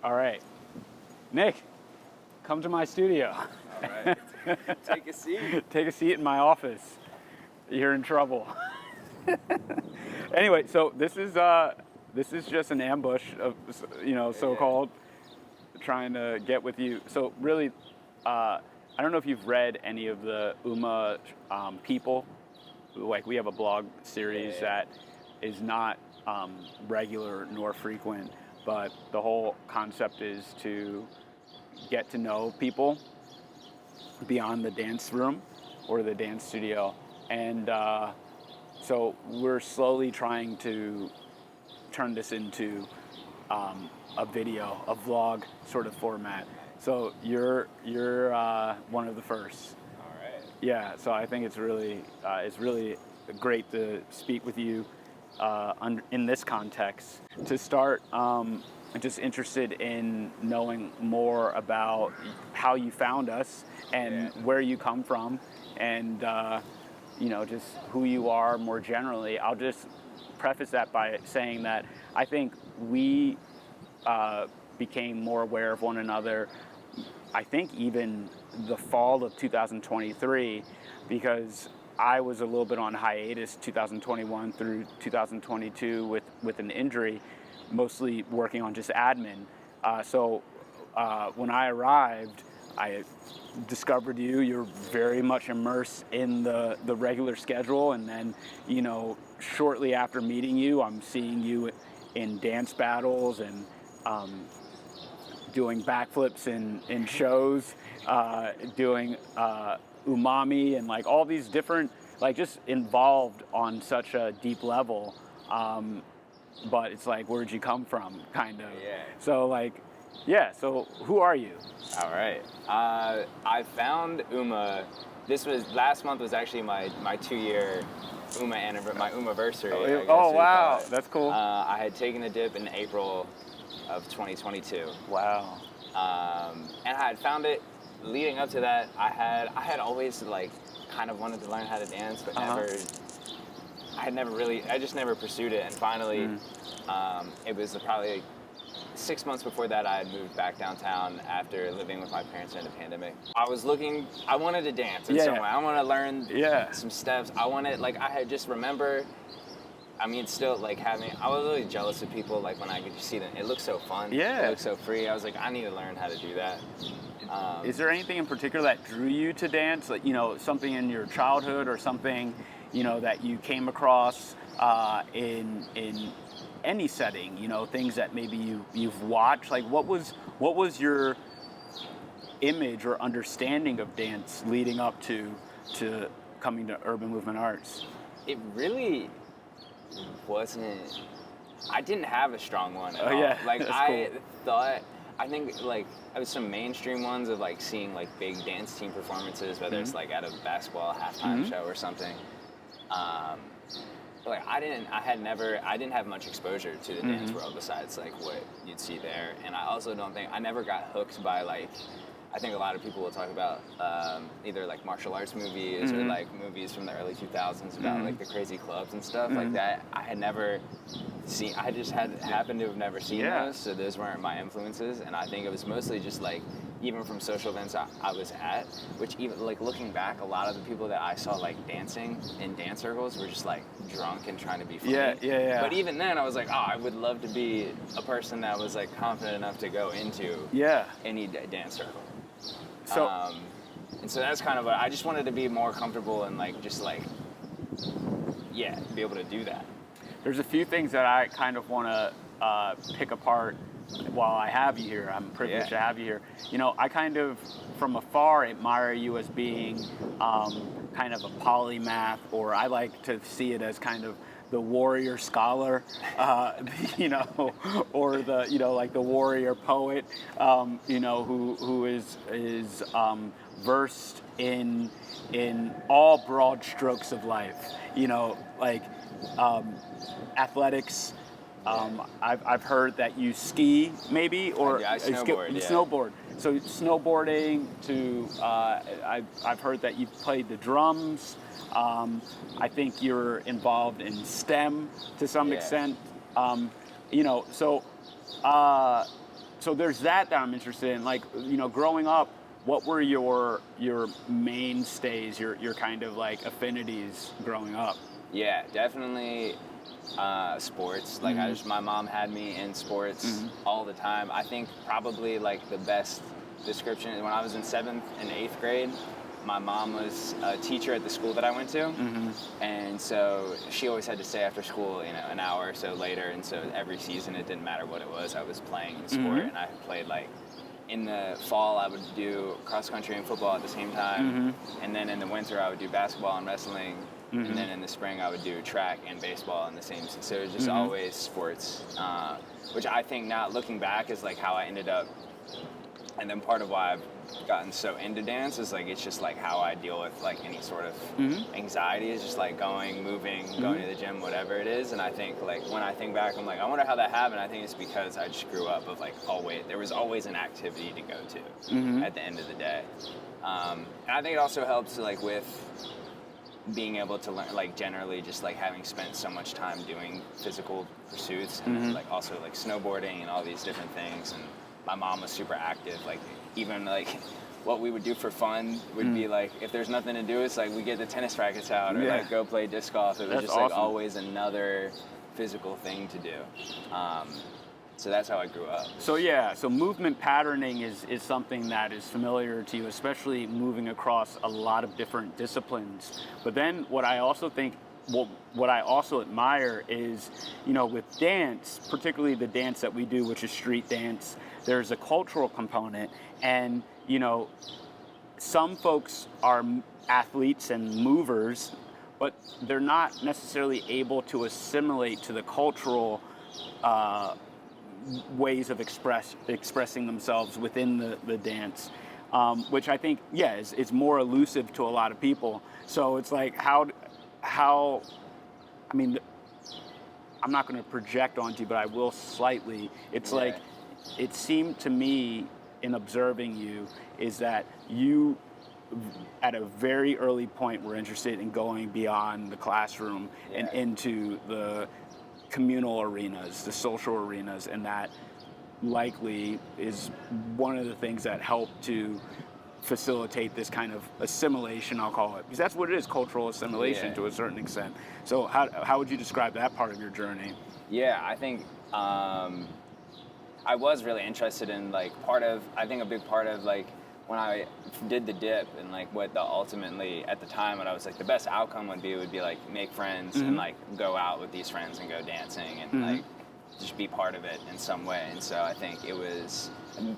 All right. Nick, come to my studio. All right. Take a seat. Take a seat in my office. You're in trouble. Anyway, so this is just an ambush of, so-called trying to get with you. So really, I don't know if you've read any of the UMA people. Like, we have a blog series that is not regular nor frequent, but the whole concept is to get to know people beyond the dance room or the dance studio. And so we're slowly trying to turn this into a video, a vlog sort of format. So you're one of the first. All right. Yeah, so I think it's really great to speak with you in this context. To start, I'm just interested in knowing more about how you found us and where you come from, and just who you are more generally. I'll just preface that by saying that I think we became more aware of one another, I think even the fall of 2023, because I was a little bit on hiatus 2021 through 2022 with an injury, mostly working on just admin. So when I arrived, I discovered you. You're very much immersed in the regular schedule, and then, shortly after meeting you, I'm seeing you in dance battles and doing backflips in shows, doing umami and like all these different, like, just involved on such a deep level. But it's like, where'd you come from, kind of? Yeah. So so who are you? All right. I found UMA. Last month was actually my 2-year my UMA-versary. Oh wow, that's cool. I had taken a dip in April of 2022. Wow. And I had found it. Leading up to that, I had always kind of wanted to learn how to dance, but I just never pursued it. And finally, it was probably 6 months before that, I had moved back downtown after living with my parents during the pandemic. I wanted to dance in some way. I want to learn some steps. I had just remember, still I was really jealous of people, when I could see them. It looked so fun. Yeah. It looked so free. I was like, I need to learn how to do that. Is there anything in particular that drew you to dance? Like, something in your childhood or something, that you came across in any setting, things that maybe you've watched? Like, what was your image or understanding of dance leading up to coming to urban movement arts? It really wasn't. I didn't have a strong one at all. Yeah, I think it was some mainstream ones of seeing big dance team performances, whether it's at a basketball halftime show or something. I didn't have much exposure to the dance world besides what you'd see there, and I also I never got hooked by I think a lot of people will talk about either martial arts movies or movies from the early 2000s about the crazy clubs and stuff like that. I had never seen. I just happened to have never seen those, so those weren't my influences. And I think it was mostly just even from social events I was at, which even looking back, a lot of the people that I saw dancing in dance circles were just drunk and trying to be funny. Yeah. But even then, I was I would love to be a person that was confident enough to go into any dance circle. So, and so that's kind of what I just wanted to be more comfortable and be able to do that. There's a few things that I kind of want to pick apart while I have you here. I'm privileged to have you here. I kind of, from afar, admire you as being kind of a polymath, or I like to see it as kind of the warrior scholar, or the the warrior poet, who is versed in all broad strokes of life. Athletics. I've heard that you ski, maybe, or I snowboard. Snowboard. So snowboarding to, I've heard that you've played the drums. I think you're involved in STEM to some extent. So so there's that I'm interested in. Like, growing up, what were your mainstays, your kind of like affinities growing up? Yeah, definitely sports. Like my mom had me in sports all the time. I think probably like the best description is when I was in 7th and 8th grade. My mom was a teacher at the school that I went to, and so she always had to stay after school, an hour or so later. And so every season, it didn't matter what it was, I was playing the sport, and I played like. In the fall, I would do cross country and football at the same time, and then in the winter, I would do basketball and wrestling, and then in the spring, I would do track and baseball in the same. So it was just always sports, which I think now looking back is like how I ended up, and then part of why I've gotten so into dance is like it's just like how I deal with like any sort of anxiety is just like moving, going to the gym, whatever it is. And I think like when I think back, I'm like, I wonder how that happened. I think it's because I just grew up of like there was always an activity to go to at the end of the day. And I think it also helps like with being able to learn, like generally just like having spent so much time doing physical pursuits and then, like also like snowboarding and all these different things. And my mom was super active, like even like what we would do for fun would be like, if there's nothing to do, it's like we get the tennis rackets out or like go play disc golf. It was just like always another physical thing to do. So that's how I grew up. So movement patterning is something that is familiar to you, especially moving across a lot of different disciplines. But then what I also admire is, with dance, particularly the dance that we do, which is street dance, there's a cultural component. And, some folks are athletes and movers, but they're not necessarily able to assimilate to the cultural ways of expressing themselves within the dance, which I think, is more elusive to a lot of people. So it's like how I mean, I'm not going to project onto you, but I will slightly. It's like, it seemed to me in observing you is that you, at a very early point, were interested in going beyond the classroom and into the communal arenas, the social arenas, and that likely is one of the things that helped to facilitate this kind of assimilation, I'll call it, because that's what it is, cultural assimilation to a certain extent. So how would you describe that part of your journey? Yeah, I think I was really interested in like I think a big part of like when I did the dip and like what ultimately at the time what I was like the best outcome would be like make friends and like go out with these friends and go dancing and like just be part of it in some way. And so I think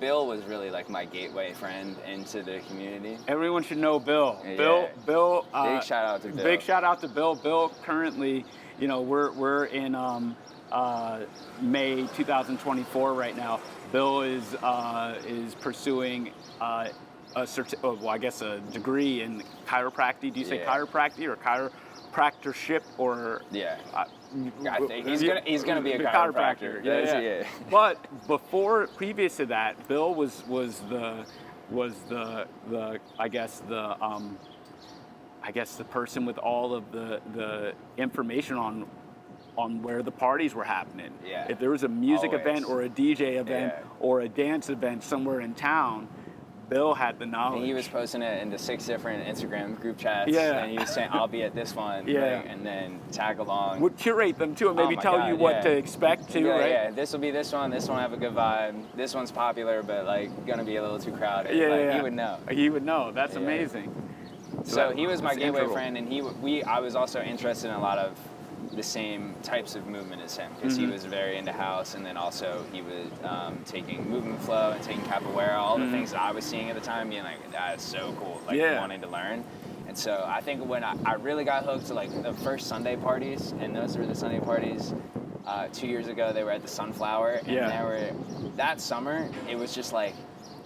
Bill was really like my gateway friend into the community. Everyone should know Bill. Yeah. Bill. Big shout out to Bill. Big shout out to Bill. Bill currently, we're in May 2024 right now. Bill is pursuing a degree in chiropractic. Do you say chiropractic or chiropractorship or? Yeah. I think he's gonna be a chiropractor. Yeah. But previous to that, Bill was the person with all of the information on where the parties were happening. Yeah. If there was a music event or a DJ event or a dance event somewhere in town, Bill had the knowledge. And he was posting it into 6 different Instagram group chats. Yeah. And he was saying, I'll be at this one. And then tag along. Would curate them too and maybe tell you what to expect too, right? Yeah, this will be this one will have a good vibe. This one's popular, but like gonna be a little too crowded. He would know. He would know. That's amazing. So he was my gateway friend, and I was also interested in a lot of the same types of movement as him because he was very into house, and then also he was taking movement flow and taking capoeira, all the things that I was seeing at the time, being like, that is so cool, wanting to learn. And so I think when I really got hooked to like the first Sunday parties, and those were the Sunday parties 2 years ago, they were at the Sunflower, and that summer, it was just like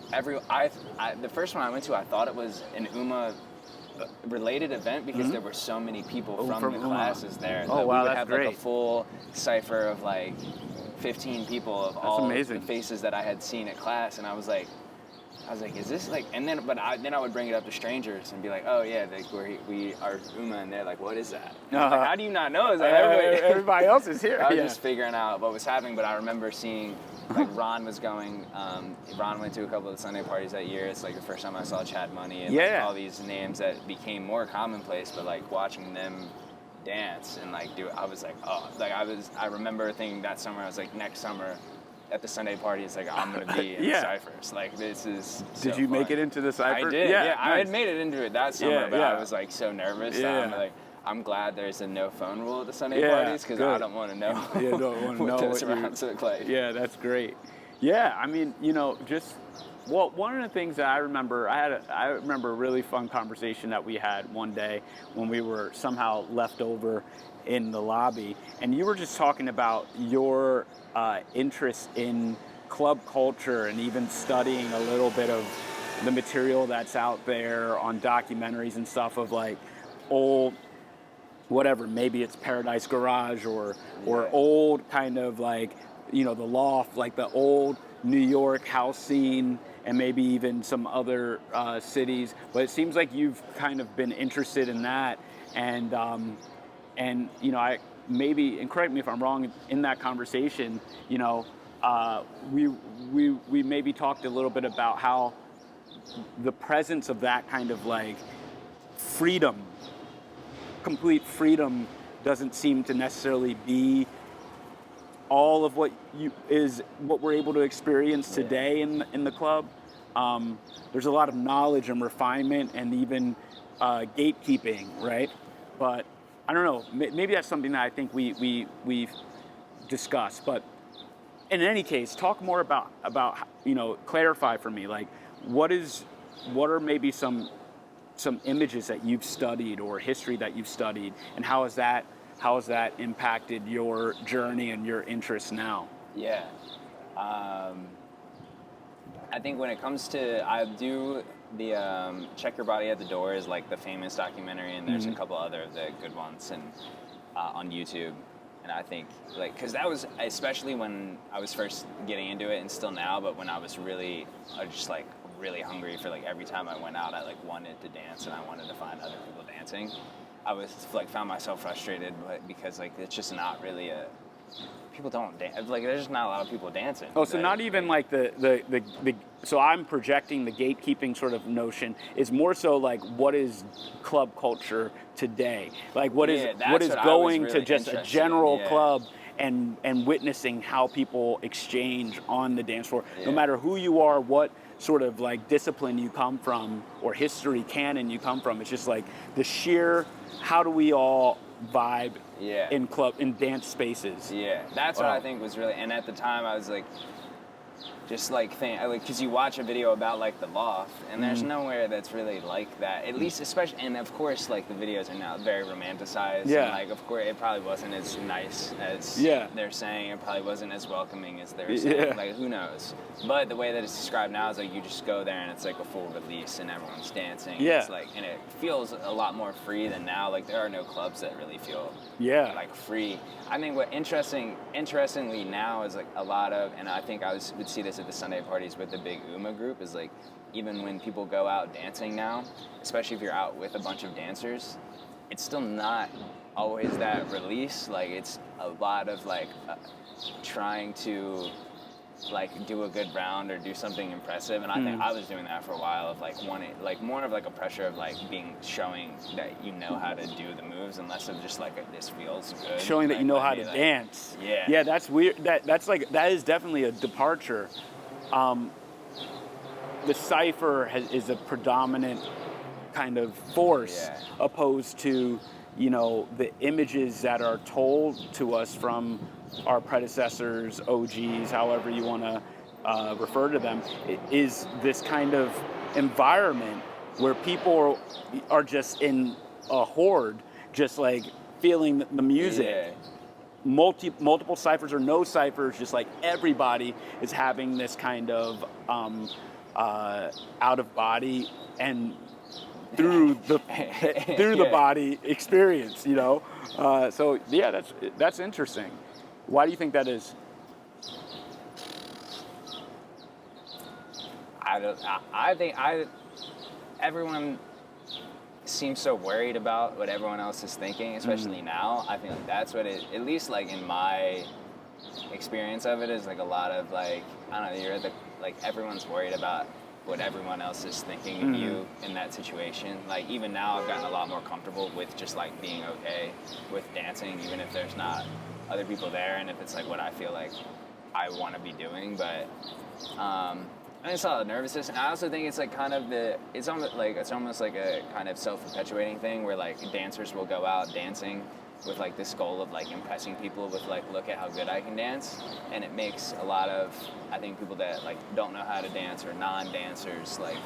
the first one I went to, I thought it was an UMA related event because there were so many people from the classes there. Oh, wow, we would that's have great. Like a full cipher of like 15 people of all amazing. the faces that I had seen at class, and I was like, I was like, is this like? And then, then I would bring it up to strangers and be like, oh yeah, like we are Uma, and they're like, what is that? Like, how do you not know? It's like everybody else is here. I was just figuring out what was happening, but I remember seeing, like Ron was going. Ron went to a couple of the Sunday parties that year. It's like the first time I saw Chad Money and like, all these names that became more commonplace. But like watching them dance and like do it, I was like, oh, like I remember thinking that summer, I was like, next summer at the Sunday party, it's like, I'm gonna be in the Cyphers. Like, this is so Did you fun. make it into the Cyphers? I did, nice. I had made it into it that summer, but I was like so nervous that I'm glad there's a no phone rule at the Sunday parties, because I don't want to know what those rounds look like. Yeah, that's great. Yeah, I mean, you know, one of the things that I remember, I remember a really fun conversation that we had one day when we were somehow left over in the lobby, and you were just talking about your interest in club culture and even studying a little bit of the material that's out there on documentaries and stuff of like old, whatever, maybe it's Paradise Garage or old kind of like, you know, the Loft, like the old New York house scene, and maybe even some other cities. But it seems like you've kind of been interested in that, and you know, I maybe, and correct me if I'm wrong, in that conversation, you know, we maybe talked a little bit about how the presence of that kind of like freedom, complete freedom, doesn't seem to necessarily be all of what we're able to experience today in the club. There's a lot of knowledge and refinement and even gatekeeping, right? But I don't know. Maybe that's something that I think we've discussed. But in any case, talk more about you know, clarify for me, like what are maybe some images that you've studied or history that you've studied, and how has that impacted your journey and your interests now? Yeah. I think when it comes to, I do the Check Your Body at the Door is like the famous documentary, and there's a couple other of the good ones and on YouTube. And I think, like, because that was, especially when I was first getting into it, and still now, but when I was just like really hungry for, like, every time I went out, I like wanted to dance and I wanted to find other people dancing. I was like, found myself frustrated, but because like it's just not really people don't dance. Like, there's just not a lot of people dancing. Oh, so not even like the so I'm projecting the gatekeeping sort of notion is more so like, what is club culture today? Like, what is going really to just a general club and witnessing how people exchange on the dance floor, no matter who you are, what sort of like discipline you come from or history canon you come from. It's just like the sheer, how do we all vibe in dance spaces? Yeah, that's what I think was really, and at the time I was like, just like because you watch a video about like the Loft, and there's nowhere that's really like that. At least, especially, and of course, like the videos are now very romanticized. Yeah. And, like, of course, it probably wasn't as nice as they're saying. It probably wasn't as welcoming as they're saying. Yeah. Like, who knows? But the way that it's described now is like you just go there and it's like a full release and everyone's dancing. Yeah. It's like, and it feels a lot more free than now. Like, there are no clubs that really feel like free. I think what interestingly now is like a lot of, and I think I would see this at the Sunday parties with the big Uma group, is like, even when people go out dancing now, especially if you're out with a bunch of dancers, it's still not always that release. Like, it's a lot of like trying to like do a good round or do something impressive, and I think I was doing that for a while, of like wanting, like, more of like a pressure of like showing that you know how to do the moves, and less of just like this feels good, showing that like, you know how to like, dance. Yeah, that's weird. That is definitely a departure. The cipher is a predominant kind of force, opposed to, you know, the images that are told to us from our predecessors, OGs, however you want to refer to them. It is this kind of environment where people are just in a horde, just like feeling the music. Multiple ciphers or no ciphers, just like everybody is having this kind of out of body and through the body experience, you know. So yeah, that's interesting. Why do you think that is? I think everyone seems so worried about what everyone else is thinking, especially now. I think that's what it, at least like in my experience of it, is like a lot of like, I don't know, like everyone's worried about what everyone else is thinking of you in that situation. Like even now I've gotten a lot more comfortable with just like being okay with dancing, even if there's not other people there and if it's like what I feel like I want to be doing. But I just saw nervousness, and I also think it's like kind of it's almost like a kind of self-perpetuating thing where like dancers will go out dancing with like this goal of like impressing people with like, look at how good I can dance, and it makes a lot of, I think, people that like don't know how to dance or non-dancers, like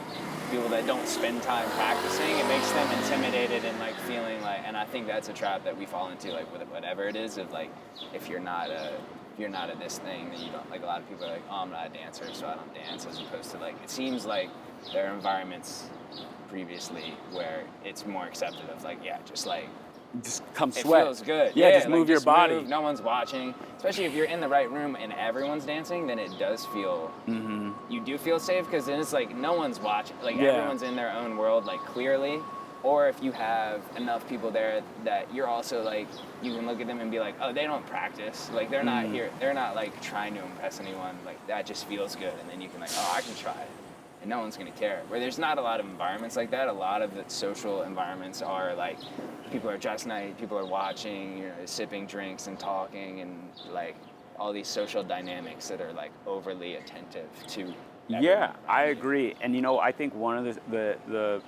people that don't spend time practicing, it makes them intimidated and like feeling like, and I think that's a trap that we fall into, like with whatever it is, of like if you're not at this thing, then you don't, like a lot of people are like, oh, I'm not a dancer, so I don't dance, as opposed to like, it seems like there are environments previously where it's more accepted of like, yeah, just like, just come sweat. It feels good. Yeah, just like, move your body. Move, no one's watching. Especially if you're in the right room and everyone's dancing, then it does feel, you do feel safe, because then it's like no one's watching. Like everyone's in their own world, like clearly. Or if you have enough people there that you're also like, you can look at them and be like, oh, they don't practice. Like they're not here. They're not like trying to impress anyone. Like that just feels good. And then you can like, oh, I can try it. And no one's going to care. Where there's not a lot of environments like that. A lot of the social environments are like, people are dressed nice, people are watching, you know, sipping drinks and talking, and like all these social dynamics that are like overly attentive to everyone. Yeah, I agree. And you know, I think one of the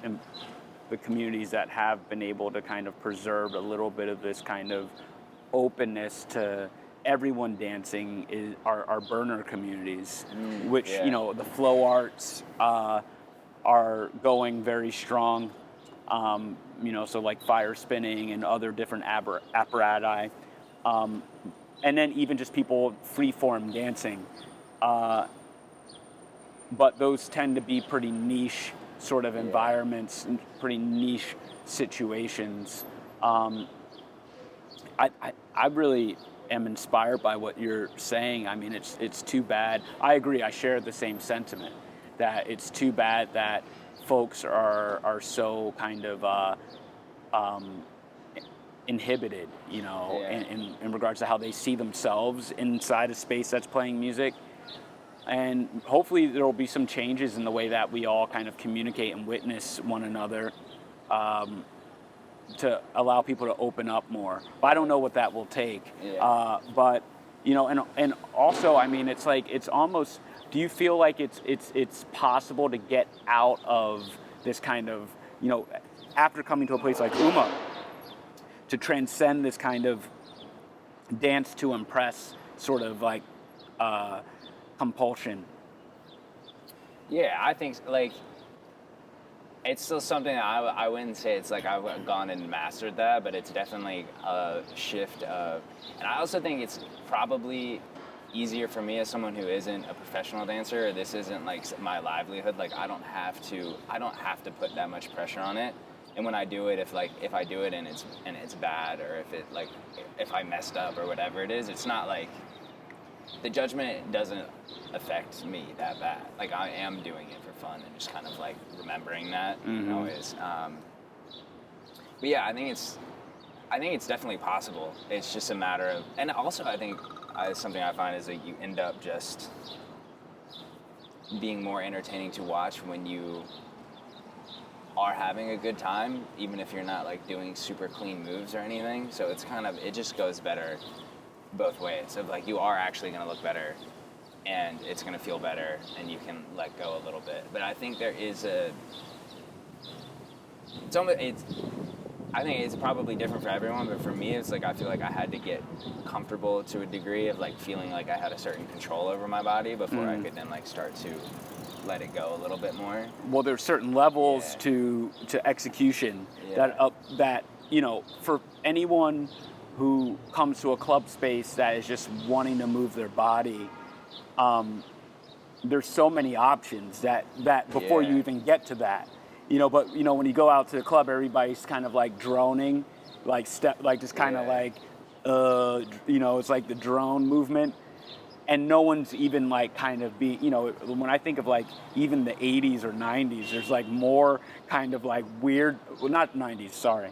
communities that have been able to kind of preserve a little bit of this kind of openness to everyone dancing are burner communities, which, you know, the flow arts are going very strong. You know, so like fire spinning and other different apparati. And then even just people free-form dancing. But those tend to be pretty niche sort of environments and pretty niche situations. I really am inspired by what you're saying. I mean, it's too bad. I agree. I share the same sentiment that it's too bad that folks are so kind of inhibited, you know, in regards to how they see themselves inside a space that's playing music. And hopefully there will be some changes in the way that we all kind of communicate and witness one another, to allow people to open up more. But I don't know what that will take. But you know, and also, I mean, it's like, it's almost, do you feel like it's possible to get out of this kind of, you know, after coming to a place like UMA, to transcend this kind of dance to impress sort of like compulsion? Yeah, I think like it's still something that I wouldn't say it's like I've gone and mastered that, but it's definitely a shift of, and I also think it's probably easier for me as someone who isn't a professional dancer, or this isn't like my livelihood. Like I don't have to put that much pressure on it. And when I do it, if I do it and it's bad, or if I messed up or whatever it is, it's not like, the judgment doesn't affect me that bad. Like I am doing it for fun and just kind of like remembering that always. But yeah, I think it's definitely possible. It's just a matter of, and also I think something I find is that you end up just being more entertaining to watch when you are having a good time, even if you're not like doing super clean moves or anything. So it's kind of, it just goes better both ways, of like you are actually going to look better and it's going to feel better and you can let go a little bit. But I think there is I think it's probably different for everyone, but for me it's like I feel like I had to get comfortable to a degree of like feeling like I had a certain control over my body before I could then like start to let it go a little bit more. Well, there's certain levels to execution that you know, for anyone who comes to a club space that is just wanting to move their body, there's so many options that before you even get to that, you know. But you know, when you go out to the club, everybody's kind of like droning, like just kind of like, you know, it's like the drone movement. and no one's even like kind of when I think of like even the 80s or 90s, there's like more kind of like weird, well, not 90s, sorry,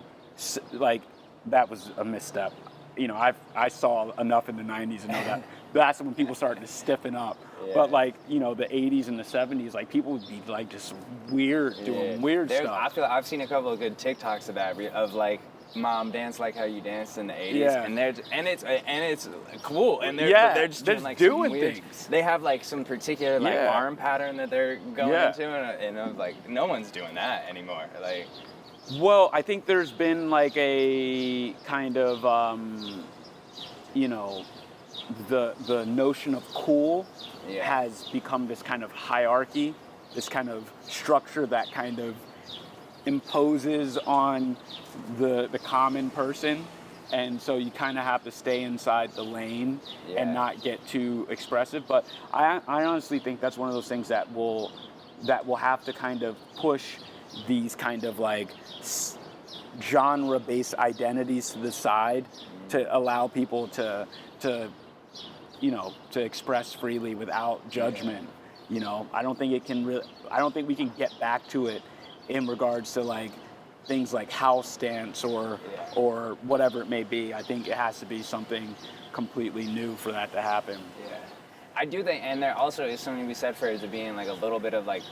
like that was a misstep. I saw enough in the 90s to know that that's when people started to stiffen up. Yeah. But like, the 80s and the 70s, like people would be like just weird, doing weird stuff. I feel I've seen a couple of good TikToks of that, of like, mom, dance like how you danced in the 80s. Yeah. And it's cool. And they're just doing like some weird things. They have like some particular like arm pattern that they're going into, and I'm like, no one's doing that anymore. Like, well, I think there's been like a kind of the notion of cool has become this kind of hierarchy, this kind of structure that kind of imposes on the common person, and so you kind of have to stay inside the lane and not get too expressive. But I honestly think that's one of those things that will have to kind of push these kind of like genre-based identities to the side to allow people to express freely without judgment. I don't think we can get back to it in regards to like things like house dance or whatever it may be. I think it has to be something completely new for that to happen. Yeah, I do think, and there also is something to be said for it being like a little bit of like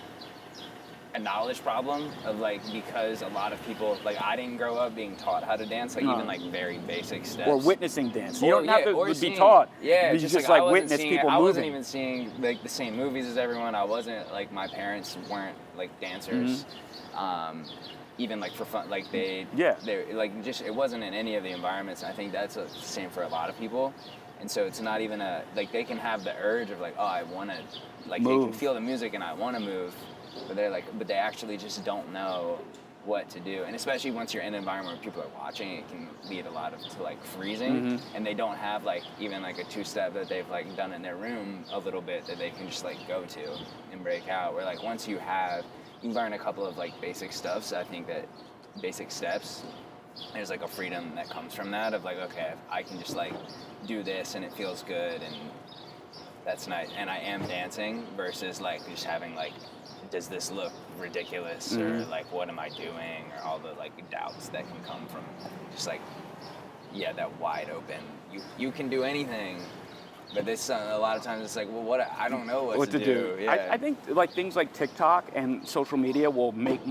a knowledge problem of like, because a lot of people, like I didn't grow up being taught how to dance, like even like very basic steps. Or witnessing dance. You don't have to be taught. Yeah, you just like witness people moving. I wasn't even seeing like the same movies as everyone. I wasn't like, my parents weren't like dancers. Even like for fun, like they like just, it wasn't in any of the environments. And I think that's the same for a lot of people. And so it's not even like they can have the urge of like, oh, I want to, like move. They can feel the music and I want to move. But they actually just don't know what to do. And especially once you're in an environment where people are watching, it can lead to like freezing. And they don't have like even like a two-step that they've like done in their room a little bit that they can just like go to and break out. Where like once you learn a couple of like basic stuff. So I think that basic steps, there's like a freedom that comes from that of like, okay, I can just like do this and it feels good and that's nice. And I am dancing versus like just having like, does this look ridiculous or like what am I doing, or all the like doubts that can come from just like that wide open, you can do anything, but this a lot of times it's like, well, I don't know what to do. I think like things like TikTok and social media will make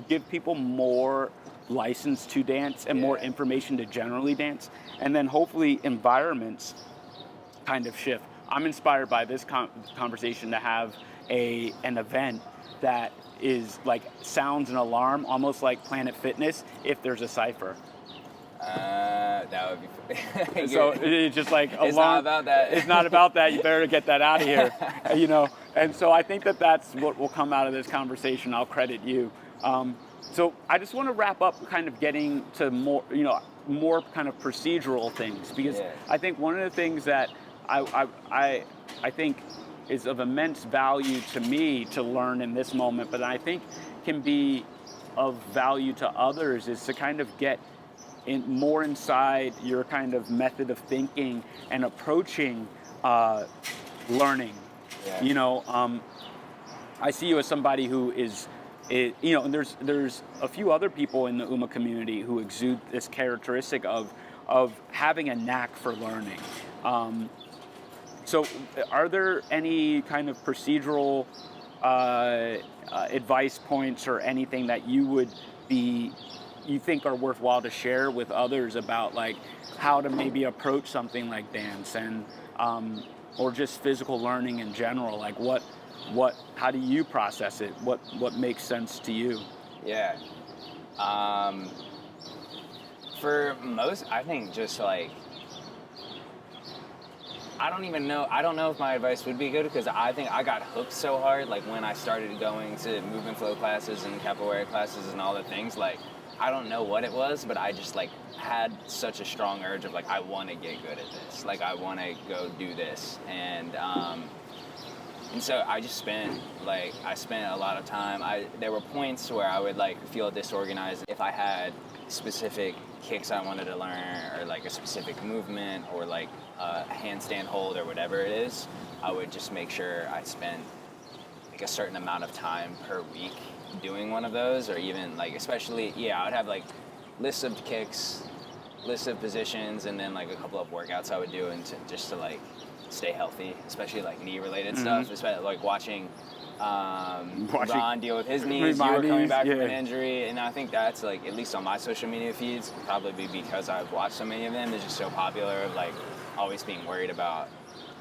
give people more license to dance and more information to generally dance, and then hopefully environments kind of shift. I'm inspired by this conversation to have an event that is like sounds an alarm, almost like Planet Fitness, if there's a cipher. That would be funny. So it's just like alarm. It's not about that. It's not about that. You better get that out of here, And so I think that's what will come out of this conversation. I'll credit you. So I just want to wrap up, kind of getting to more kind of procedural things, because I think one of the things that I think is of immense value to me to learn in this moment, but I think can be of value to others, is to kind of get more inside your kind of method of thinking and approaching learning. I see you as somebody who is, and there's a few other people in the UMA community who exude this characteristic of having a knack for learning. So are there any kind of procedural advice points or anything that you think are worthwhile to share with others about like how to maybe approach something like dance and or just physical learning in general? Like how do you process it? What makes sense to you? Yeah. For most, I think just like, I don't know if my advice would be good, because I think I got hooked so hard, like when I started going to movement flow classes and capoeira classes and all the things, like I don't know what it was, but I just like had such a strong urge of like, I want to get good at this, like I want to go do this, and so I spent a lot of time. There were points where I would like feel disorganized if I had specific kicks I wanted to learn, or like a specific movement, or like a handstand hold or whatever it is, I would just make sure I spent like a certain amount of time per week doing one of those, or even like, especially, I would have like lists of kicks, lists of positions, and then like a couple of workouts I would do, and just to like stay healthy, especially like knee related stuff, especially like watching Ron deal with his knees. You were coming back from an injury, and I think that's like, at least on my social media feeds, probably because I've watched so many of them, is just so popular of like always being worried about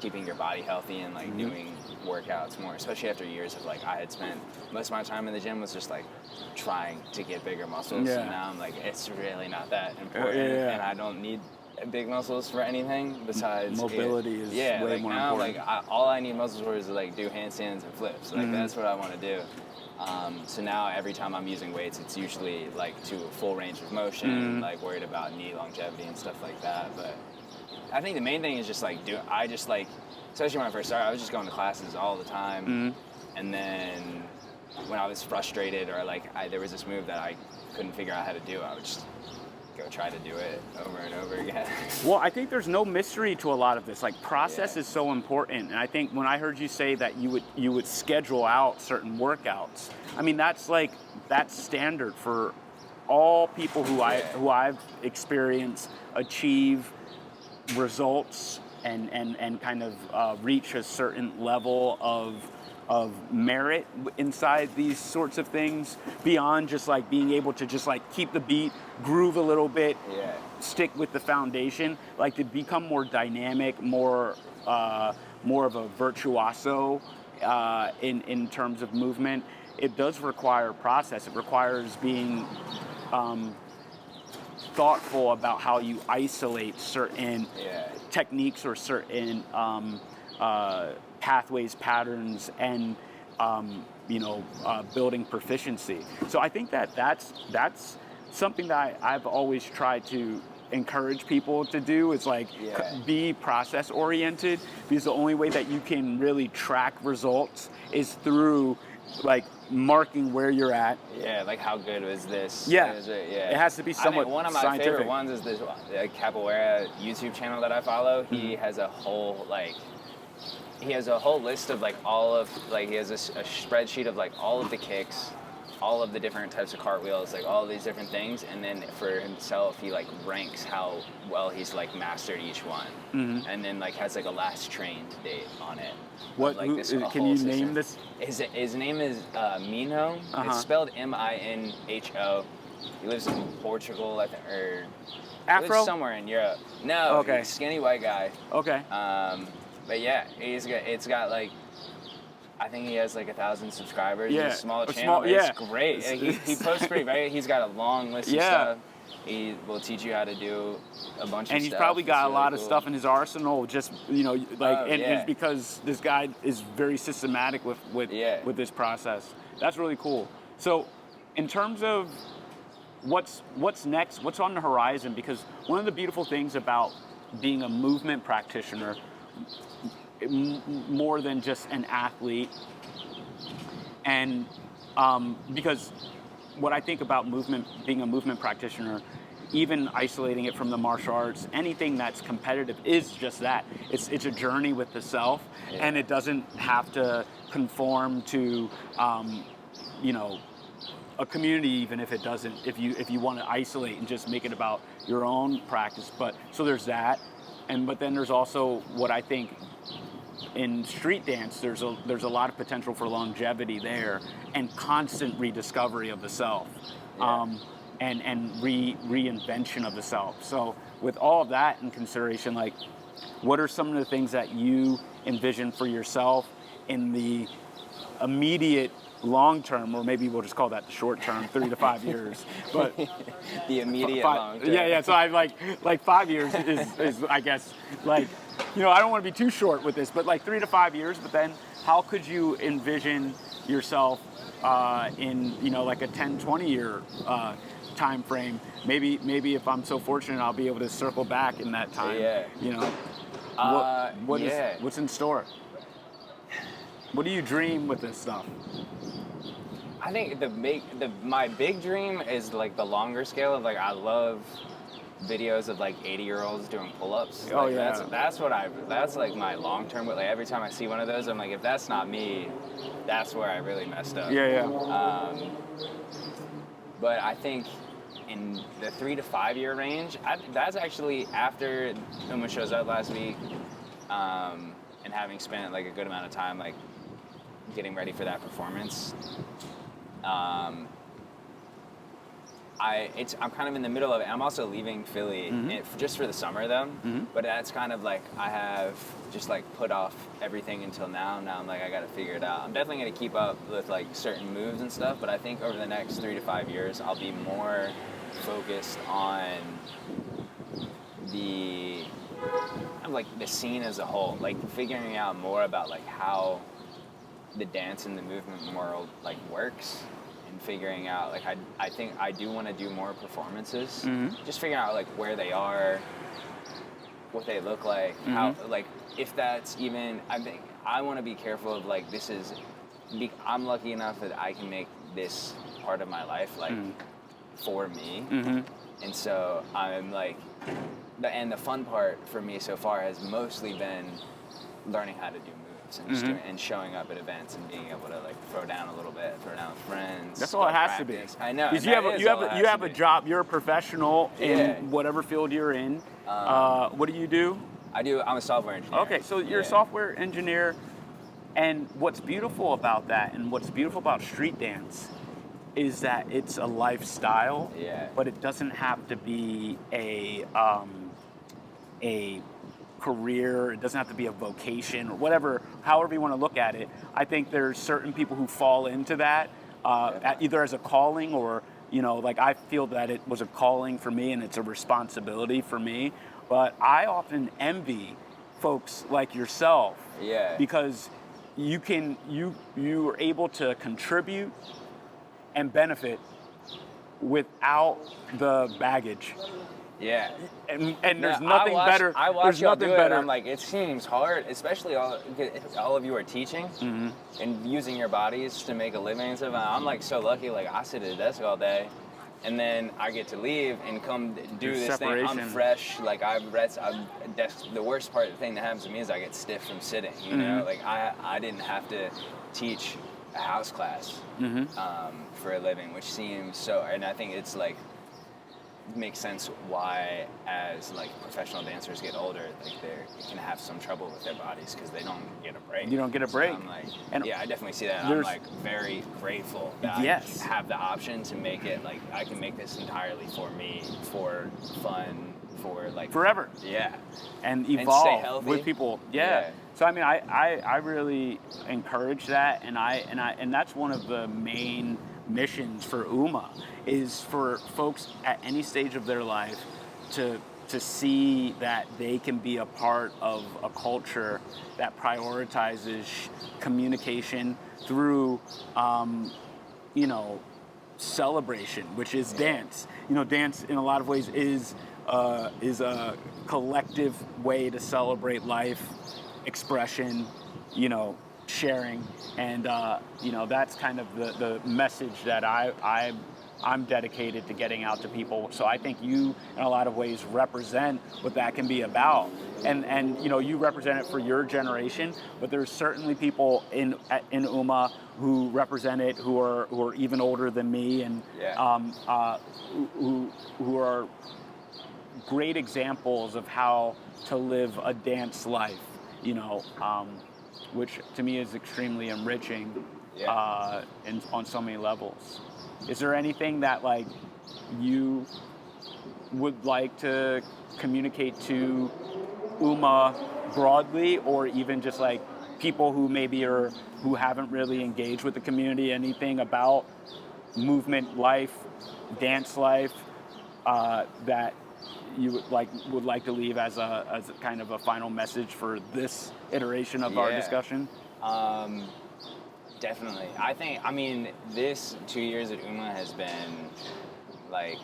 keeping your body healthy and like doing workouts more, especially after years of like, I had spent most of my time in the gym was just like trying to get bigger muscles, and now I'm like, it's really not that important, and I don't need big muscles for anything besides mobility is way like more now important. like all I need muscles for is to like do handstands and flips, like that's what I want to do. So now every time I'm using weights, it's usually like to a full range of motion, like worried about knee longevity and stuff like that. But I think the main thing is just like especially when I first started, I was just going to classes all the time, and then when I was frustrated or like there was this move that I couldn't figure out how to do, I would just go try to do it over and over again. Well, I think there's no mystery to a lot of this. Like, process is so important, and I think when I heard you say that you would schedule out certain workouts, I mean that's standard for all people who I've experienced achieve results and kind of reach a certain level of merit inside these sorts of things, beyond just like being able to just like keep the beat, groove a little bit, stick with the foundation, like to become more dynamic, more of a virtuoso in terms of movement. It does require process. It requires being thoughtful about how you isolate certain techniques or certain pathways, patterns, and building proficiency. So I think that's something that I've always tried to encourage people to do. Is like be process oriented, because the only way that you can really track results is through like marking where you're at. Like how good was this? It has to be somewhat one of my scientific. favorite ones is this Capoeira YouTube channel that I follow. He has a whole list of like he has a spreadsheet of like all of the kicks, all of the different types of cartwheels, like all of these different things, and then for himself he like ranks how well he's like mastered each one, and then like has like a last trained date on it. What like this can you name this? His name is Minho. It's spelled Minho. He lives in Portugal, I think, or Afro? He lives somewhere in Europe. No, Okay. He's a skinny white guy. Okay. But yeah, it's got like, I think he has like 1,000 subscribers. It's a small channel. It's great. He posts he's got a long list of stuff. He will teach you how to do a bunch of stuff. And he's probably got a lot of stuff in his arsenal, just it's because this guy is very systematic with this process. That's really cool. So, in terms of what's next, what's on the horizon? Because one of the beautiful things about being a movement practitioner, more than just an athlete, and because what I think about movement, being a movement practitioner, even isolating it from the martial arts, anything that's competitive is just that. It's a journey with the self, and it doesn't have to conform to, a community, even if it doesn't. If you want to isolate and just make it about your own practice, but so there's that, but then there's also what I think. In street dance, there's a lot of potential for longevity there, and constant rediscovery of the self, and reinvention of the self. So with all of that in consideration, like, what are some of the things that you envision for yourself in the immediate long term, or maybe we'll just call that the short term, 3 to 5 years, but the immediate long term. So I like 5 years is I guess, like, I don't want to be too short with this, but like 3 to 5 years. But then how could you envision yourself in like a 10, 20 year time frame? Maybe if I'm so fortunate, I'll be able to circle back in that time. What's in store? What do you dream with this stuff? I think my big dream is like the longer scale of like, I love videos of like 80-year-olds doing pull-ups. Oh, Like, yeah. that's like my long-term. Like every time I see one of those, I'm like, if that's not me, that's where I really messed up. Yeah. But I think in the 3 to 5 year range, that's actually after Uma shows up last week, and having spent like a good amount of time like getting ready for that performance. I'm kind of in the middle of it. I'm also leaving Philly just for the summer though. But that's kind of like I have just like put off everything until now. Now I'm like, I got to figure it out. I'm definitely going to keep up with like certain moves and stuff, but I think over the next 3 to 5 years, I'll be more focused on the like the scene as a whole, like figuring out more about like how the dance and the movement world like works, and figuring out like I think I do want to do more performances, just figuring out like where they are, what they look like, how like if that's even, I think I want to be careful of like I'm lucky enough that I can make this part of my life like for me, and so I'm like and the fun part for me so far has mostly been learning how to do moves and just and showing up at events and being able to like throw down a little bit, throw down with friends. That's all it has to be. I know. Because you have a job. You're a professional in whatever field you're in. What do you do? I'm a software engineer. Okay, so you're a software engineer, and what's beautiful about that, and what's beautiful about street dance, is that it's a lifestyle. Yeah. But it doesn't have to be a career. It doesn't have to be a vocation or whatever. However you want to look at it, I think there's certain people who fall into that either as a calling or like I feel that it was a calling for me and it's a responsibility for me. But I often envy folks like yourself. Yeah. Because you are able to contribute and benefit without the baggage. Yeah. And there's nothing better. I watch There's y'all nothing do it, better. and I'm like, it seems hard, especially all of you are teaching and using your bodies to make a living and stuff. I'm like so lucky. Like I sit at a desk all day, and then I get to leave and come do this thing. I'm fresh. Like the worst thing that happens to me is I get stiff from sitting. You know, like I didn't have to teach a house class for a living, which seems so. And I think it's like makes sense why as like professional dancers get older, like they can have some trouble with their bodies because they don't get a break. You don't get a break. So I'm like, I definitely see that. I'm like very grateful that I have the option to make it like I can make this entirely for me, for fun, for like forever. Yeah. And evolve stay healthy with people. Yeah. So I mean, I really encourage that, and that's one of the main missions for UMA is for folks at any stage of their life to see that they can be a part of a culture that prioritizes communication through celebration, which is dance. Dance in a lot of ways is a collective way to celebrate life, expression, sharing, and that's kind of the message that I'm dedicated to getting out to people. So I think you, in a lot of ways, represent what that can be about, and you represent it for your generation. But there's certainly people in UMA who represent it who are even older than me, and who are great examples of how to live a dance life. Which to me is extremely enriching on so many levels. Is there anything that like you would like to communicate to UMA broadly, or even just like people who maybe who haven't really engaged with the community, anything about movement life, dance life, that you would like to leave as a kind of a final message for this iteration of our discussion? Definitely. This 2 years at UMA has been like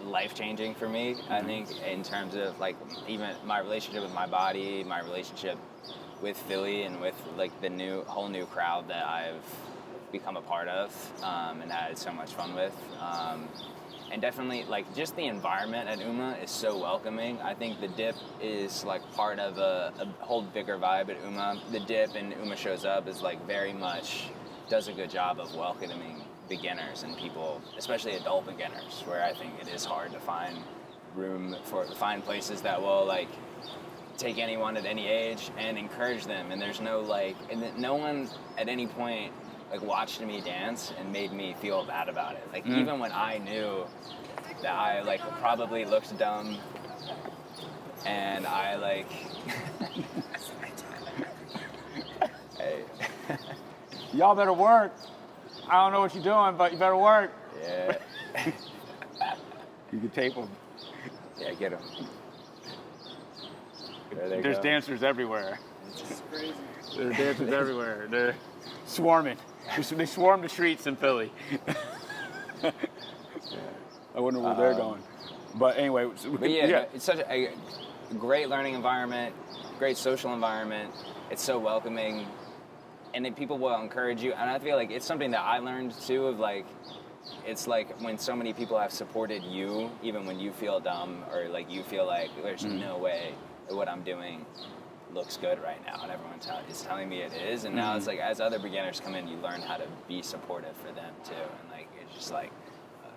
life-changing for me. I think in terms of like even my relationship with my body, my relationship with Philly, and with like the whole new crowd that I've become a part of and had so much fun with. And definitely, like, just the environment at UMA is so welcoming. I think the dip is like part of a whole bigger vibe at UMA. The dip and UMA Shows Up is like very much does a good job of welcoming beginners and people, especially adult beginners, where I think it is hard to find find places that will like take anyone at any age and encourage them. And there's no like, and no one at any point like watched me dance and made me feel bad about it. Like even when I knew that I like probably looked dumb and I like hey. Y'all better work. I don't know what you're doing, but you better work. Yeah. You can tape them. Yeah, get them. There There's go. dancers everywhere. It's crazy. There are dancers everywhere. They're swarming. They swarm the streets in Philly. I wonder where they're going. But anyway, But yeah, it's such a great learning environment, great social environment. It's so welcoming, and then people will encourage you. And I feel like it's something that I learned too. Of like, it's like when so many people have supported you, even when you feel dumb or like you feel like there's no way that what I'm doing looks good right now, and everyone is telling me it is. And now it's like as other beginners come in, you learn how to be supportive for them too, and like it's just like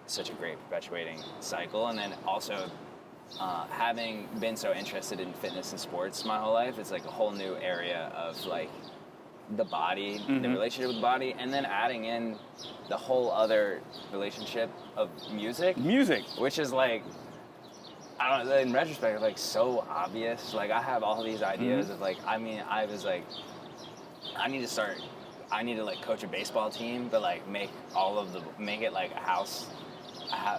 such a great perpetuating cycle. And then also having been so interested in fitness and sports my whole life, it's like a whole new area of like the body, the relationship with the body, and then adding in the whole other relationship of music, which is like, I don't know, in retrospect, like so obvious. Like I have all these ideas of like, I mean, I was like, I need to like coach a baseball team, but like make it like a house,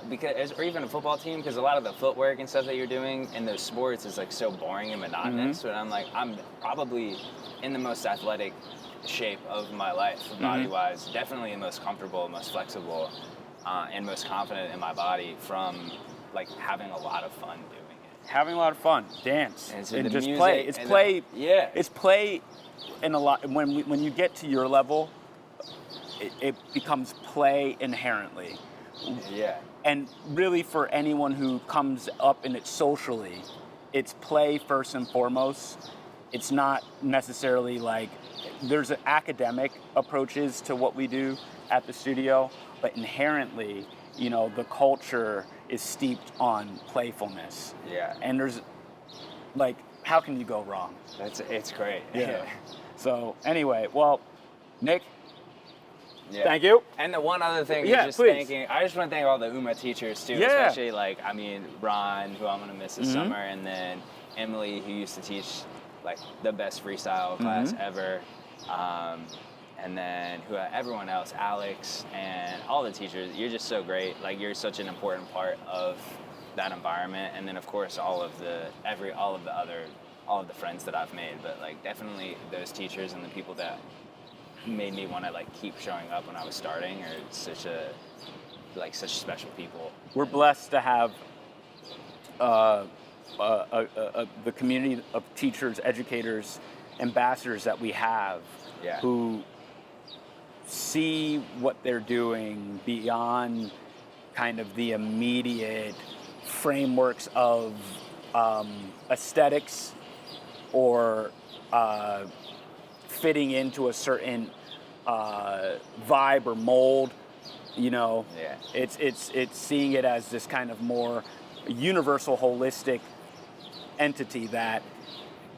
because, or even a football team, because a lot of the footwork and stuff that you're doing in those sports is like so boring and monotonous. But I'm like, I'm probably in the most athletic shape of my life, body-wise, definitely the most comfortable, most flexible, and most confident in my body from like having a lot of fun doing it. Having a lot of fun, dance, and just play. It's play. Yeah. It's play, in a lot. When you get to your level, it becomes play inherently. Yeah. And really, for anyone who comes up in it socially, it's play first and foremost. It's not necessarily like there's academic approaches to what we do at the studio, but inherently, you know, the culture is steeped on playfulness. Yeah. And there's, like, how can you go wrong? It's great. Yeah. So anyway, well, Nick, yeah. Thank you. And the one other thing Yeah, is just please. I just want to thank all the UMA teachers too, Yeah. especially like, I mean, Ron, who I'm going to miss this summer, and then Emily, who used to teach like the best freestyle class ever. And then everyone else, Alex, and all the teachers. You're just so great. Like you're such an important part of that environment. And then of course all of the friends that I've made. But like definitely those teachers and the people that made me want to like keep showing up when I was starting are such special people. we're blessed to have the community of teachers, educators, ambassadors that we have, Yeah. who see what they're doing beyond kind of the immediate frameworks of aesthetics or fitting into a certain vibe or mold. You know, Yeah. it's seeing it as this kind of more universal, holistic entity that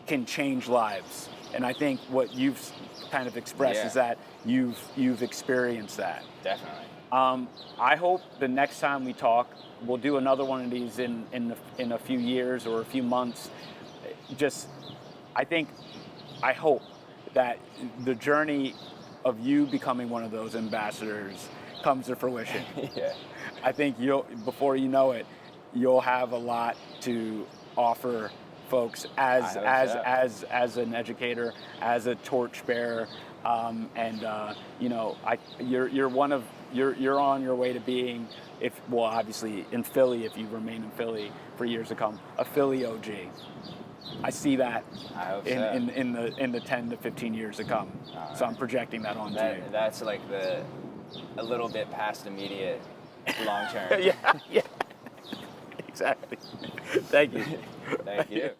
can change lives. And I think what you've kind of expressed is that you've experienced that. Definitely. I hope the next time we talk, we'll do another one of these in a few years or a few months. I hope that the journey of you becoming one of those ambassadors comes to fruition. Yeah. I think before you know it, you'll have a lot to offer folks as an educator, as a torchbearer, you're on your way to being, obviously in Philly, if you remain in Philly for years to come, a Philly OG. I see that I hope in the 10 to 15 years to come. So I'm projecting that onto you. That's like a little bit past immediate long term. Yeah, yeah, exactly. Thank you. Thank you.